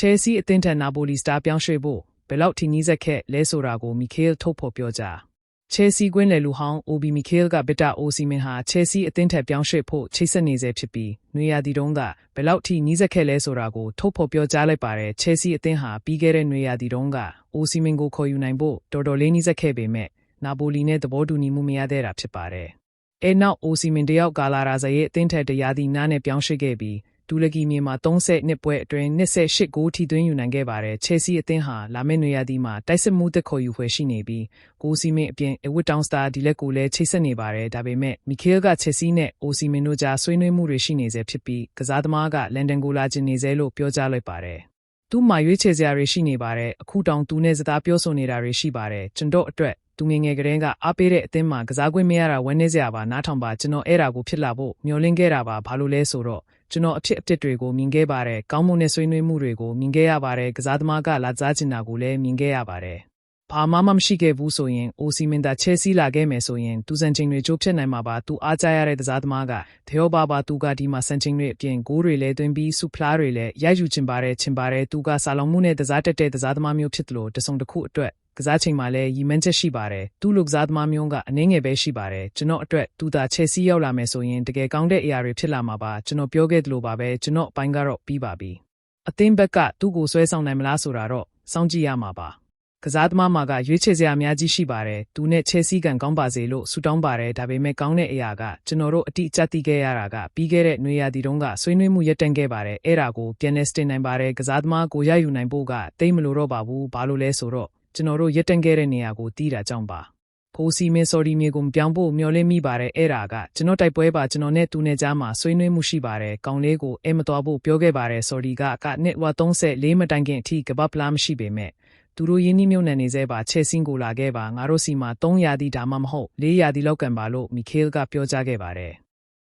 ချဲစီအသင်းထက်နာပိုလီစတာပြောင်းရွှေ့ဖို့ဘယ်လောက်ထိနီးစက်ခဲ့လဲဆိုတာကိုမီခေးလ်ထုတ်ဖော်ပြောကြားချဲစီကွင်းလည်လူဟောင်း OB မီခေးလ်ကဗစ်တာအိုစီမင်ဟာချဲစီအသင်းထက်ပြောင်းရွှေ့ဖို့ချိတ်ဆက်နေစေဖြစ်ပြီးနွေရာသီတုန်းကဘယ်လောက်ထိနီးစက်ခဲ့လဲဆိုတာကိုထုတ်ဖော်ပြောကြားလိုက်ပါတယ်ချဲစီအသင်းဟာပြီးခဲ့တဲ့နွေရာသီတုန်းကအိုစီမင်ကိုခေါ်ယူနိုင်ဖို့တော်တော်လေးနီးစက်ခဲ့ပေမဲ့နာပိုလီနဲ့သဘောတူညီမှုမရသေးတာဖြစ်ပါတယ်အဲနောက်အိုစီမင်တယောက်ကလာရာဇရဲ့အသင်းထက်တရာသီနားနဲ့ပြောင်းရွှေ့ခဲ့ပြီးတူလကီမြေမှာ30နှစ်ပွဲအတွင်း28ဂိုးထိသွင်းယူနိုင်ခဲ့ပါတယ်ချဲစီအသင်းဟာလာမယ့်နွေရာသီမှာတိုက်စစ်မှုသက်ခေါ်ယူဖွယ်ရှိနေပြီးကိုစီမင်အပြင်အဝစ်တောင်စတာဒီလက်ကိုလည်းချိတ်ဆက်နေပါတယ်ဒါပေမဲ့မီခေးလ်ကချဲစီနဲ့အိုစီမင်တို့ကြားဆွေးနွေးမှုတွေရှိနေစေဖြစ်ပြီးကစားသမားကလန်ဒန်ကိုလာချင်နေစေလို့ပြောကြားလိုက်ပါတယ်သူ့မှာရွေးချယ်စရာတွေရှိနေပါတယ်အခုတောင်သူနဲ့စကားပြောဆိုနေတာတွေရှိပါတယ်ကျွန်တော်အတွက်သူငယ်ကတည်းကအားပေးတဲ့အသင်းမှာကစားခွင့်မရတာဝမ်းနည်းစရာပါနားထောင်ပါကျွန်တော်အဲ့ဒါကိုဖြစ်လာဖို့မျှော်လင့်ခဲ့တာပါဘာလို့လဲဆိုတော့ကျွန်တော်အဖြစ်တွေကိုမြင်ခဲ့ပါတယ်ကောင်းမွန်တဲ့ဆွေးနွေးမှုတွေကိုမြင်ခဲ့ရပါတယ်ကစားသမားကလာစားချင်တာကိုလည်းမြင်ခဲ့ရပါတယ်ဘာမှမရှိခဲ့ဘူးဆိုရင်အိုစီမင်သာချဲစီလာခဲ့မယ်ဆိုရင်သူစံချိန်တွေကျိုးဖြစ်နိုင်မှာပါသူအားကြရတဲ့ကစားသမားကဒေယောဘာသူကဒီမှာစံချိန်တွေအပြင်ဂိုးတွေလည်းသွင်းပြီးဆူဖလားတွေလည်းရိုက်ယူချင်ပါတယ်သူကစာလုံးမှုနဲ့တစားတက်တဲ့ကစားသမားမျိုးဖြစ်တယ်လို့တစုံတစ်ခုအတွက်ကစားချိန်မှာလည်းရည်မှန်းချက်ရှိပါတယ်သူ့လူကစားသမားမျိုးကအနည်းငယ်ပဲရှိပါတယ်ကျွန်တော်အတွက်သူသာချဲစီရောက်လာမယ်ဆိုရင်တကယ်ကောင်းတဲ့အရာတွေဖြစ်လာမှာပါကျွန်တော်ပြောခဲ့သလိုပါပဲကျွန်တော်အပိုင်းကတော့ပြီးပါပြီအသင်းဘက်ကသူ့ကိုဆွဲဆောင်နိုင်မလားဆိုတာတော့စောင့်ကြည့်ရမှာပါကစားသမားမှာကရွေးချယ်စရာအများကြီးရှိပါတယ်သူနဲ့ချဲစီကန်ကောင်းပါစေလို့ဆုတောင်းပါတယ်ဒါပေမဲ့ကောင်းတဲ့အရာကကျွန်တော်တို့အတိအကျသိခဲ့ရတာကပြီးခဲ့တဲ့နွေရာသီတုန်းကဆွေးနွေးမှုရပ်တန့်ခဲ့ပါတယ်အဲ့ဒါကိုပြန်လဲစတင်နိုင်ပါတယ်ကစားသမားကိုရယူနိုင်ဖို့ကတိတ်မလိုတော့ပါဘူးဘာလို့လဲဆိုတော့ကျွန်တော်တို့ရပ်တန့်ခဲ့တဲ့နေရာကိုတီးတာကြောင့်ပါဖိုးစီမင်းစော်ဒီမြေကိုပြောင်းဖို့မျှော်လင့်မိပါတယ်အဲ့ဒါကကျွန်တော်တိုက်ပွဲပါကျွန်တော်နဲ့သူနဲ့ကြားမှာဆွေးနွေးမှုရှိပါတယ်ကောင်းလေးကိုအဲမတော်ဖို့ပြောခဲ့ပါတယ်စော်ဒီကနှစ်ဝ34မတိုင်ခင်အထိကပတ်ပလားမရှိပေမဲ့သူတို့ရင်းနှီးမြှုပ်နှံနေစေပါချဲစင်းကိုလာခဲ့ပါငါတို့စီမှာ3ရာသီဒါမှမဟုတ်4ရာသီလောက်ကန်ပါလို့မီခေးလ်ကပြောကြားခဲ့ပါတယ်